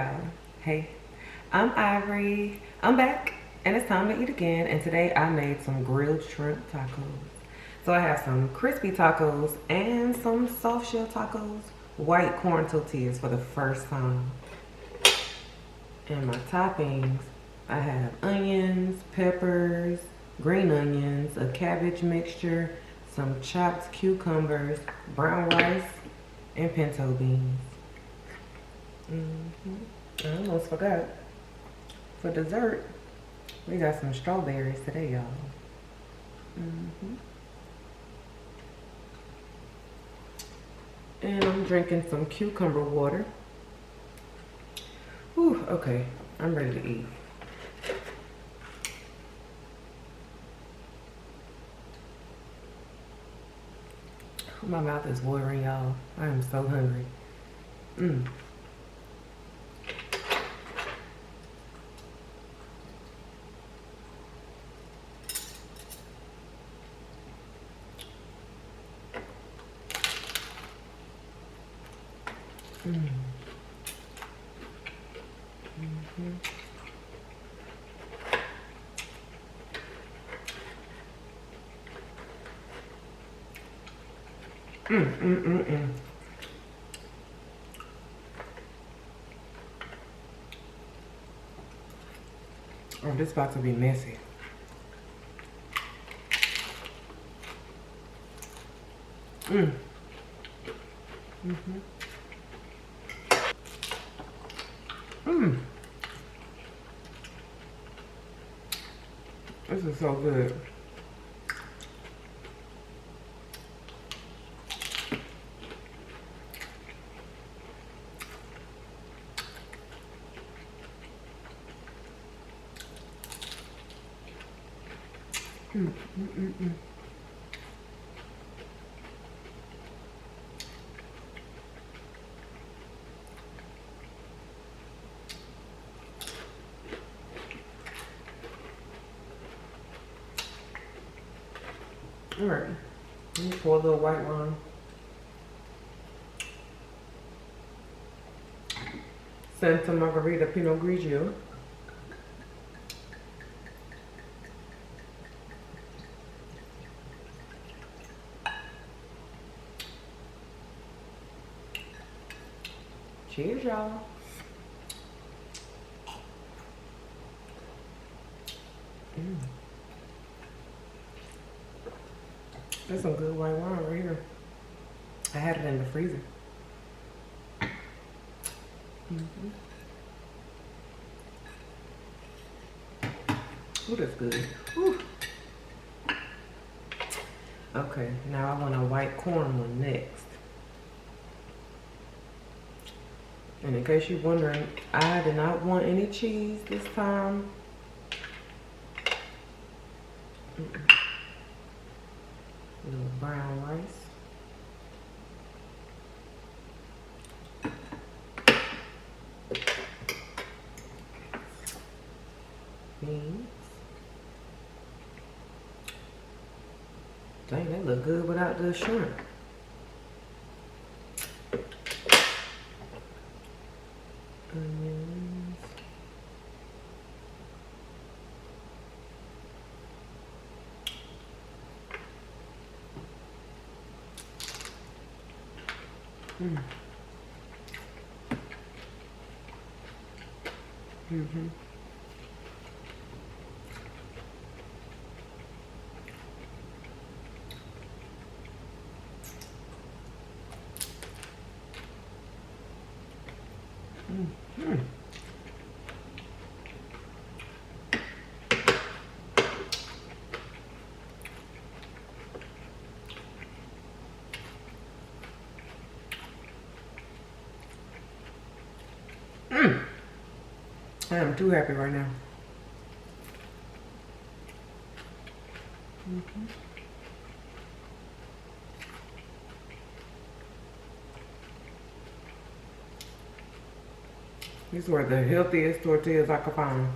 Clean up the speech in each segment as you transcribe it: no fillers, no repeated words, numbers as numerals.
y'all. Hey, I'm Ivory. I'm back and it's time to eat again. And today I made some grilled shrimp tacos. So I have some crispy tacos and some soft shell tacos, white corn tortillas for the first time. And my toppings, I have onions, peppers, green onions, a cabbage mixture, some chopped cucumbers, brown rice, and pinto beans. I almost forgot. For dessert, we got some strawberries today, y'all. And I'm drinking some cucumber water. Whew, okay, I'm ready to eat. My mouth is watering, y'all. I am so hungry. Oh, this about to be messy. This is so good. All right, let me pour a little white wine. Santa Margarita Pinot Grigio. Cheers, y'all. There's some good white wine right here. I had it in the freezer. Ooh, that's good. Ooh. Okay, now I want a white corn one next. And in case you're wondering, I did not want any cheese this time. A little brown rice. Beans. Dang, they look good without the shrimp. Onions. I am too happy right now. These were the healthiest tortillas I could find.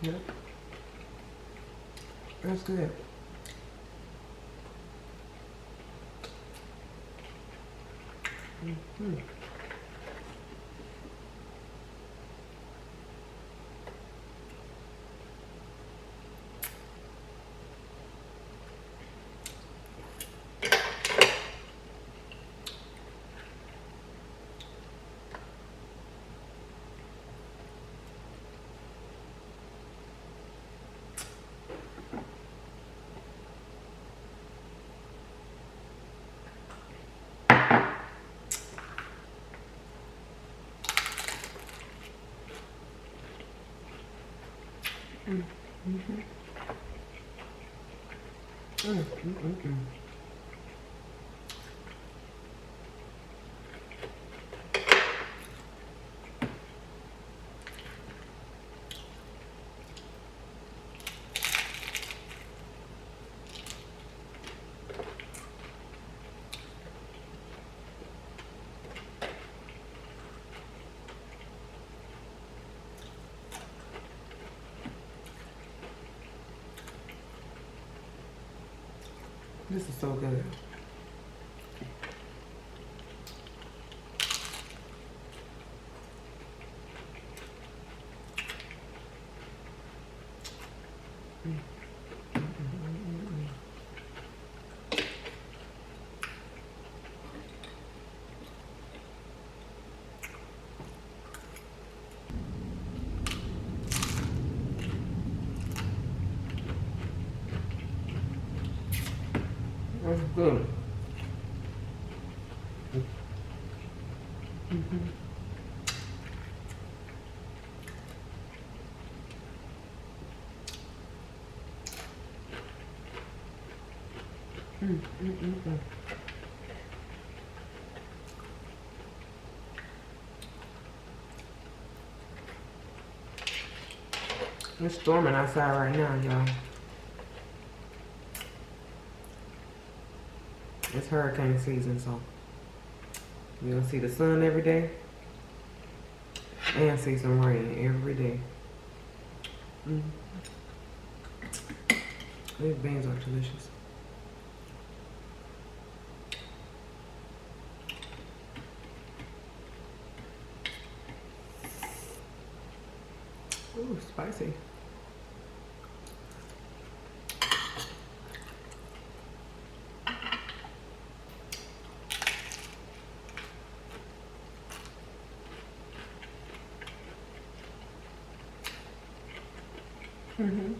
Yep. That's good. Mm-hmm. Mm-hmm. Mm-hmm. This is so good. That's good. Mm-hmm. Mm-hmm. It's storming outside right now, y'all. It's hurricane season, so you'll see the sun every day and see some rain every day. Mm-hmm. These beans are delicious. Ooh, spicy. Mm-hmm.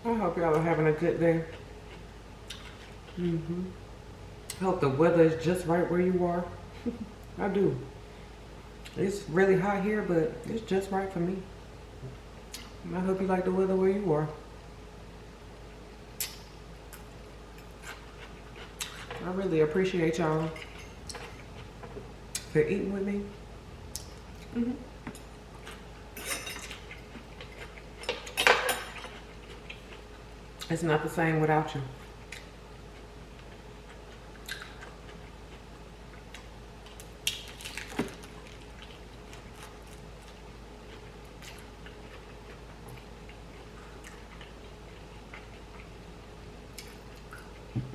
I hope y'all are having a good day. Mm-hmm. Hope the weather is just right where you are. I do. It's really hot here, but it's just right for me. I hope you like the weather where you are. I really appreciate y'all for eating with me. Mm-hmm. It's not the same without you.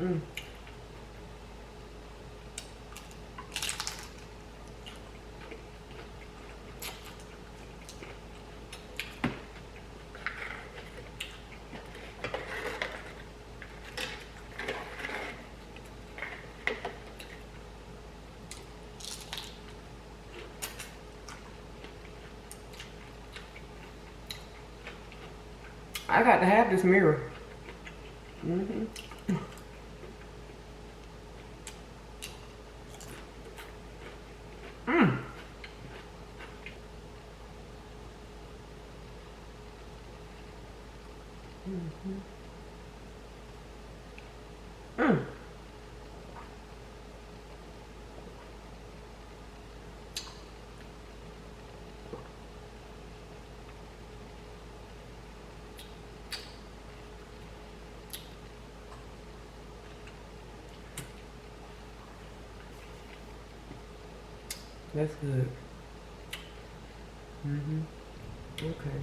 Mm. I got to have this mirror. Mm-hmm. Mm. Mm-hmm. Mm. That's good. Okay.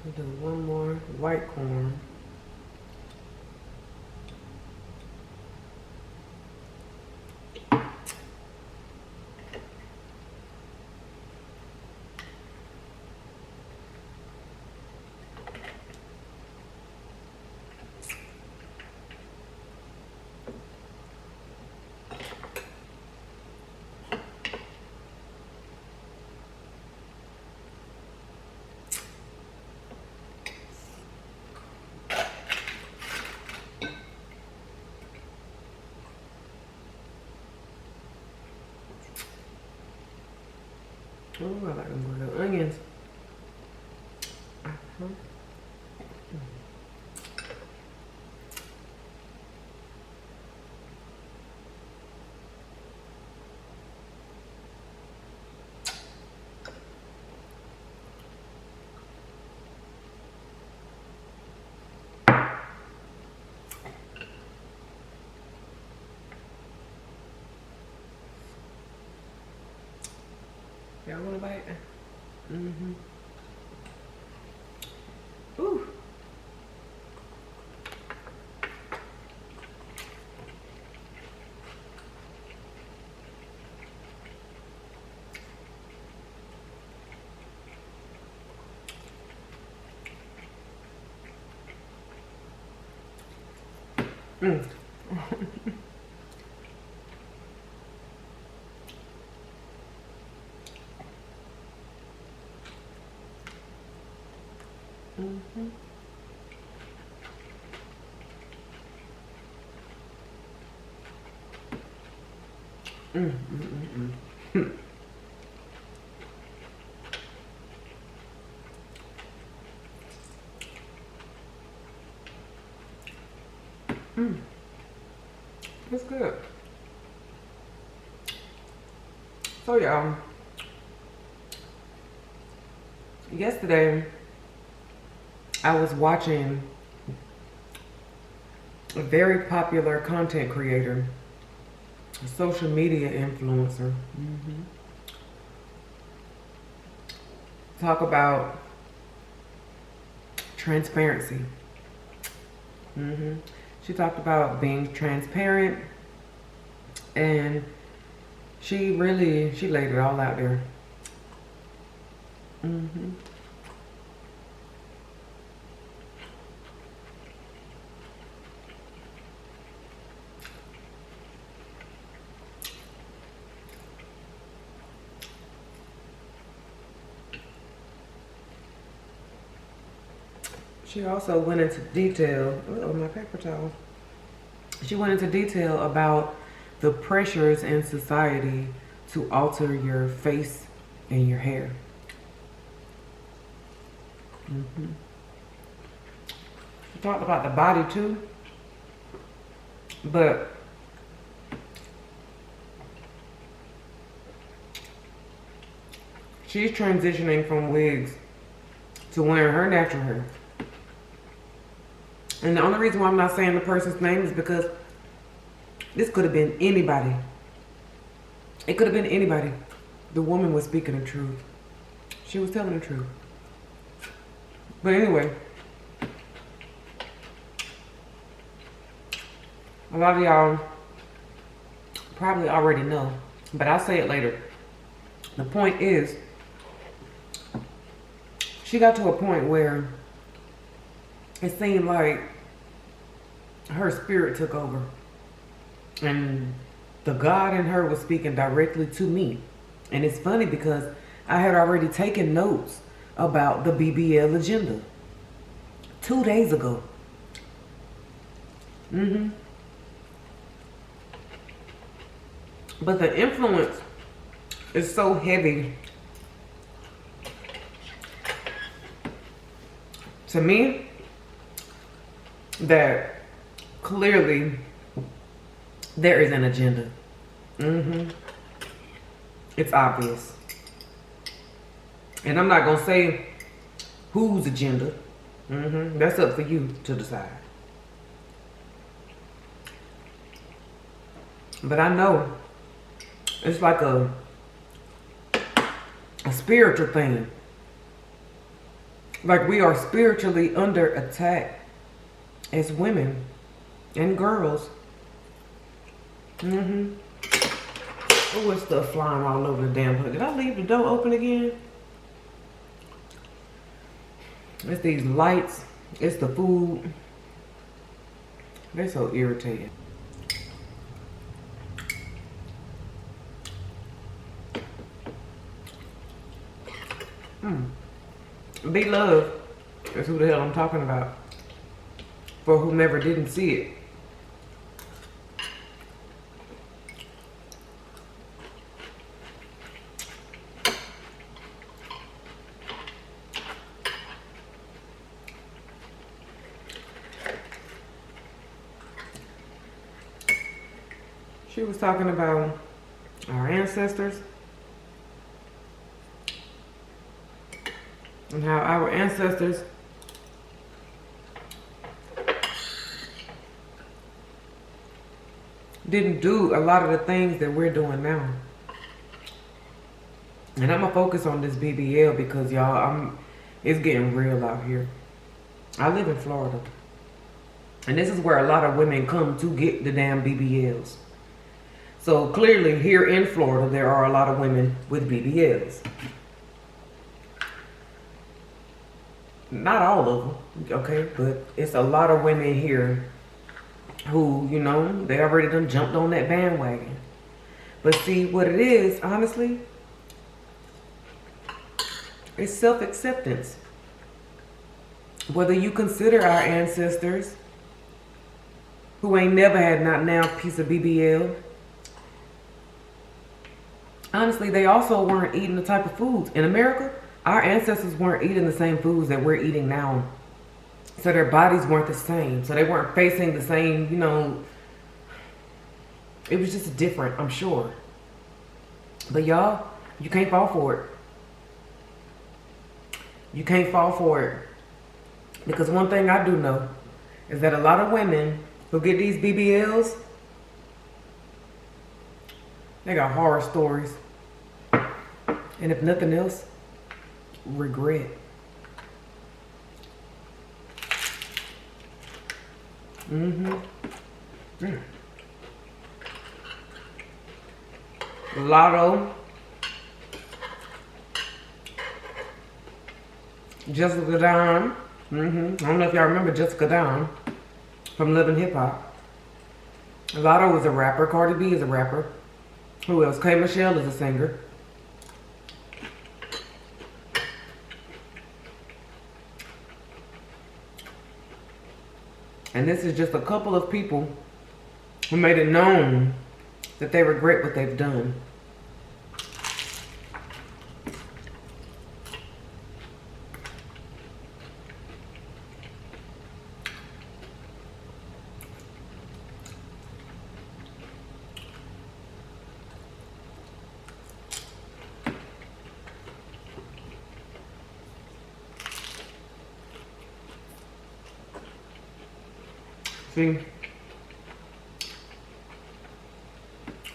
We'll do one more white corn. Oh, I like them grilled onions. Y'all want a bite? Ooh. It's good. So y'all, yesterday I was watching a very popular content creator, a social media influencer, talk about transparency. She talked about being transparent, and she laid it all out there. She also went into detail, oh, my paper towel. She went into detail about the pressures in society to alter your face and your hair. She talked about the body too, but she's transitioning from wigs to wearing her natural hair. And the only reason why I'm not saying the person's name is because this could have been anybody. It could have been anybody. The woman was speaking the truth. She was telling the truth. But anyway, a lot of y'all probably already know, but I'll say it later. The point is, she got to a point where it seemed like her spirit took over, and the God in her was speaking directly to me. And it's funny because I had already taken notes about the BBL agenda 2 days ago. But the influence is so heavy to me that clearly there is an agenda. It's obvious. And I'm not gonna say whose agenda. That's up for you to decide. But I know It's like a spiritual thing. Like we are spiritually under attack as women and girls. Oh, it's stuff flying all over the damn place. Did I leave the door open again? It's these lights. It's the food. They're so irritating. Be Love is who the hell I'm talking about. For whomever didn't see it. She was talking about our ancestors and how our ancestors didn't do a lot of the things that we're doing now. And I'm gonna focus on this BBL because y'all, it's getting real out here. I live in Florida. And this is where a lot of women come to get the damn BBLs. So clearly here in Florida, there are a lot of women with BBLs. Not all of them, okay? But it's a lot of women here who, you know, they already done jumped on that bandwagon. But see, what it is, honestly, it's self-acceptance. Whether you consider our ancestors who ain't never had not now a piece of BBL, honestly, they also weren't eating the type of foods. In America, our ancestors weren't eating the same foods that we're eating now. So their bodies weren't the same. So they weren't facing the same, you know, it was just different, I'm sure. But y'all, you can't fall for it. You can't fall for it. Because one thing I do know is that a lot of women who get these BBLs, they got horror stories. And if nothing else, regret. Lotto, Jessica Don. I don't know if y'all remember Jessica Don from Love and Hip Hop. Lotto was a rapper. Cardi B is a rapper. Who else? K. Michelle is a singer. And this is just a couple of people who made it known that they regret what they've done. See,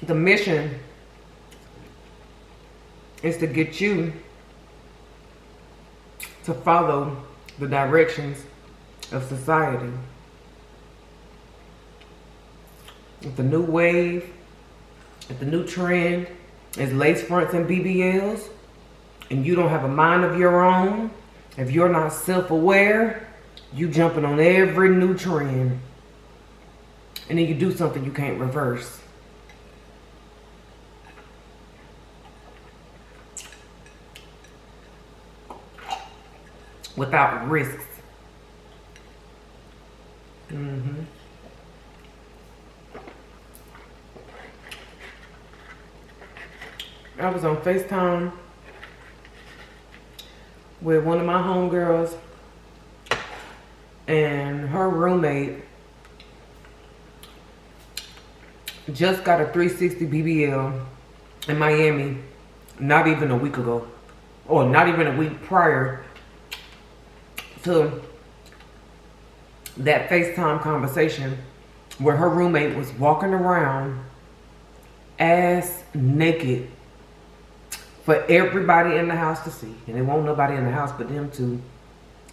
the mission is to get you to follow the directions of society. If the new wave, if the new trend is lace fronts and BBLs, and you don't have a mind of your own, if you're not self-aware, you jumping on every new trend. And then you do something you can't reverse. Without risks. I was on FaceTime with one of my homegirls and her roommate just got a 360 BBL in Miami not even a week ago, or not even a week prior to that FaceTime conversation, where her roommate was walking around ass naked for everybody in the house to see. And there won't nobody in the house but them two.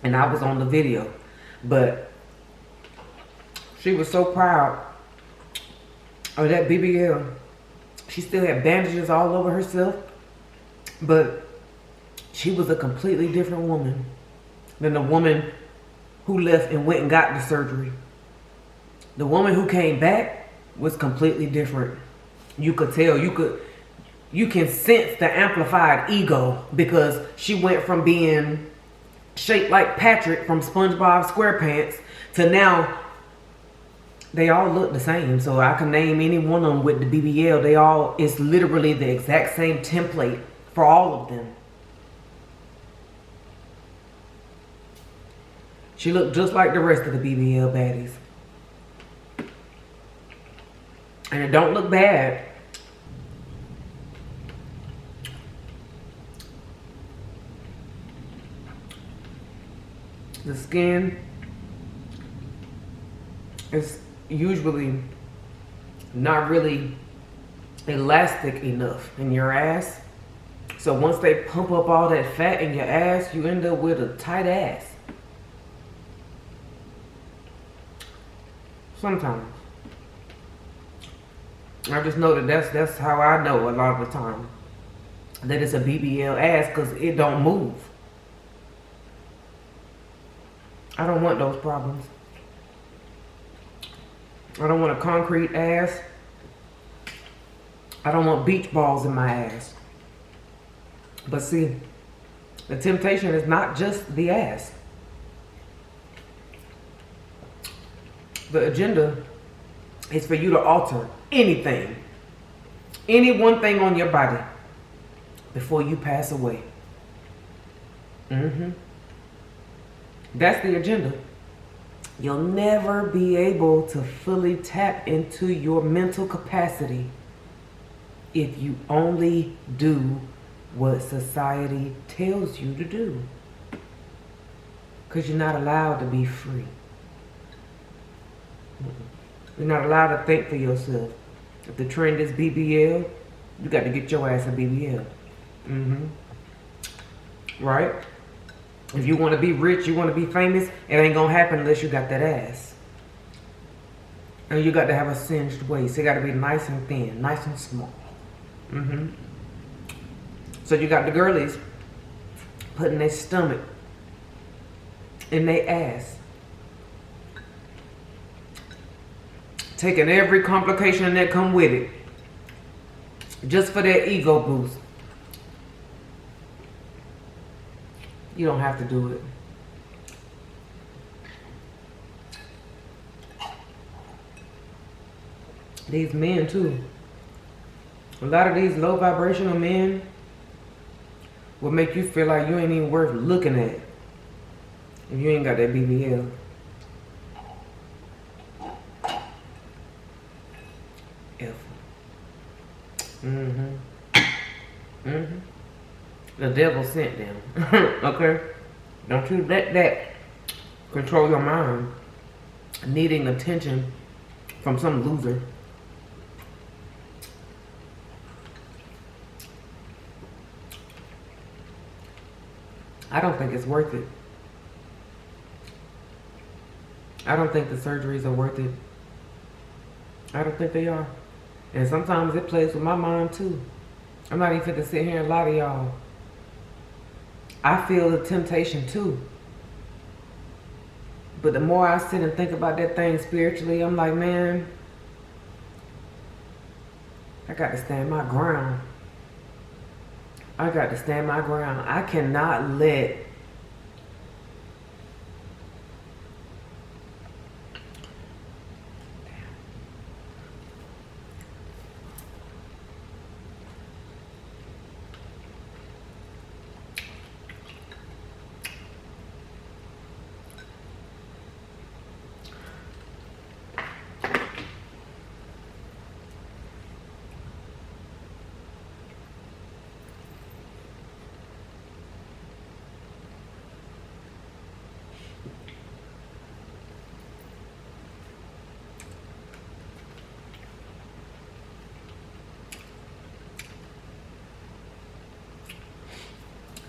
And I was on the video. But she was so proud of that BBL. She still had bandages all over herself. But she was a completely different woman than the woman who left and went and got the surgery. The woman who came back was completely different. You could tell, you can sense the amplified ego, because she went from being shaped like Patrick from SpongeBob SquarePants to now they all look the same. So I can name any one of them with the BBL. It's literally the exact same template for all of them. She looked just like the rest of the BBL baddies. And it don't look bad. The skin is usually not really elastic enough in your ass. So once they pump up all that fat in your ass, you end up with a tight ass. Sometimes. I just know that that's how I know a lot of the time that it's a BBL ass, because it don't move. I don't want those problems. I don't want a concrete ass. I don't want beach balls in my ass. But see, the temptation is not just the ass. The agenda is for you to alter anything, any one thing on your body before you pass away. That's the agenda. You'll never be able to fully tap into your mental capacity if you only do what society tells you to do. Because you're not allowed to be free. You're not allowed to think for yourself. If the trend is BBL, you got to get your ass a BBL. Right? If you want to be rich, you want to be famous, it ain't going to happen unless you got that ass. And you got to have a singed waist. It got to be nice and thin, nice and small. So you got the girlies putting their stomach in their ass. Taking every complication that come with it. Just for that ego boost. You don't have to do it. These men too. A lot of these low vibrational men will make you feel like you ain't even worth looking at if you ain't got that BBL. The devil sent them. Okay? Don't you let that control your mind. Needing attention from some loser. I don't think it's worth it. I don't think the surgeries are worth it. I don't think they are. And sometimes it plays with my mind too. I'm not even fit to sit here and lie to y'all. I feel the temptation too. But the more I sit and think about that thing spiritually, I'm like, man, I got to stand my ground. I got to stand my ground. I cannot let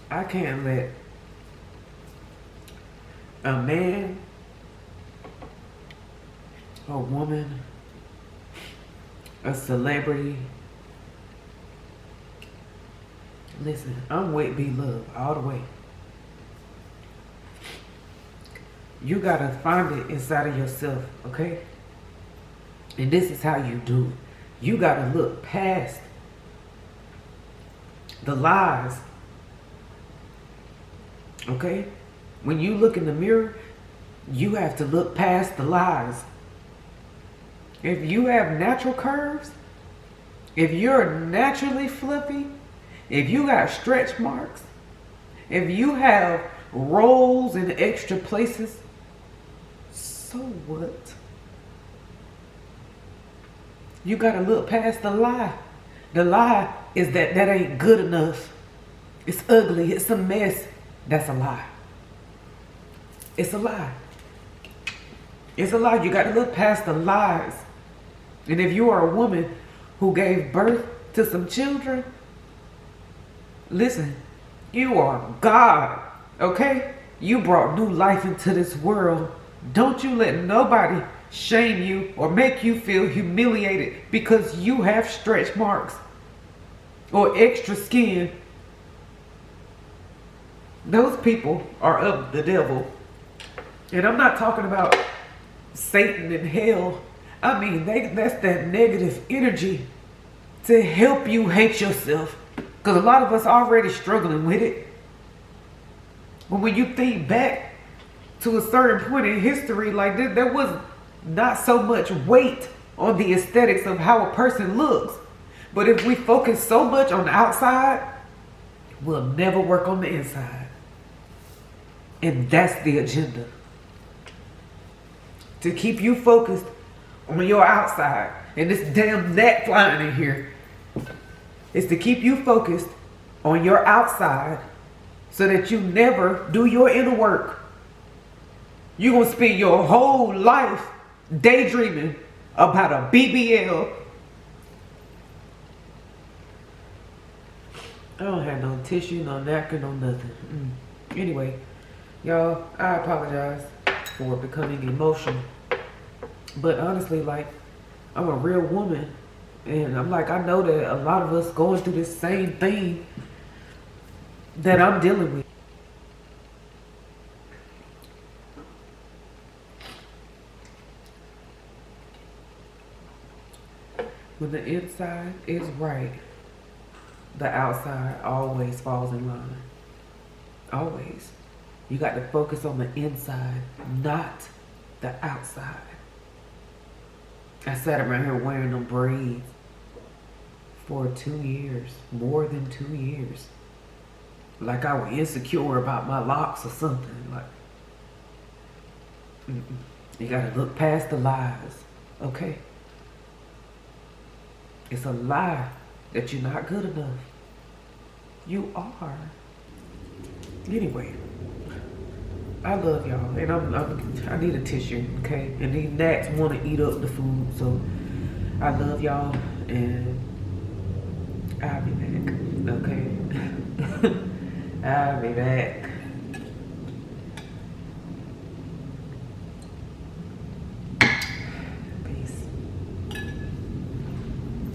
I can't let a man, a woman, a celebrity. Listen, I'm with B Love all the way. You gotta find it inside of yourself, okay? And this is how you do it. You gotta look past the lies, okay? When you look in the mirror, you have to look past the lies. If you have natural curves, if you're naturally fluffy, if you got stretch marks, if you have rolls in extra places, so what? You gotta look past the lie. The lie is that that ain't good enough. It's ugly, it's a mess. That's a lie. It's a lie. It's a lie. You gotta look past the lies. And if you are a woman who gave birth to some children, listen, you are God, okay? You brought new life into this world. Don't you let nobody shame you or make you feel humiliated because you have stretch marks or extra skin. Those people are of the devil. And I'm not talking about Satan and hell. I mean, that's that negative energy to help you hate yourself. Because a lot of us already struggling with it. But when you think back to a certain point in history, like this, there was not so much weight on the aesthetics of how a person looks. But if we focus so much on the outside, we'll never work on the inside. And that's the agenda. To keep you focused on your outside. And this damn gnat flying in here. Is to keep you focused on your outside so that you never do your inner work. You're going to spend your whole life daydreaming about a BBL. I don't have no tissue, no napkin, no nothing. Anyway, y'all, I apologize for becoming emotional. But honestly, like, I'm a real woman. And I'm like, I know that a lot of us going through this same thing that I'm dealing with. When the inside is right, the outside always falls in line. Always. You got to focus on the inside, not the outside. I sat around here wearing them braids for 2 years, more than 2 years. Like I was insecure about my locks or something. Like, you gotta look past the lies, okay? It's a lie that you're not good enough. You are. Anyway, I love y'all, and I need a tissue, okay? And these gnats want to eat up the food, so I love y'all, and I'll be back, okay? I'll be back.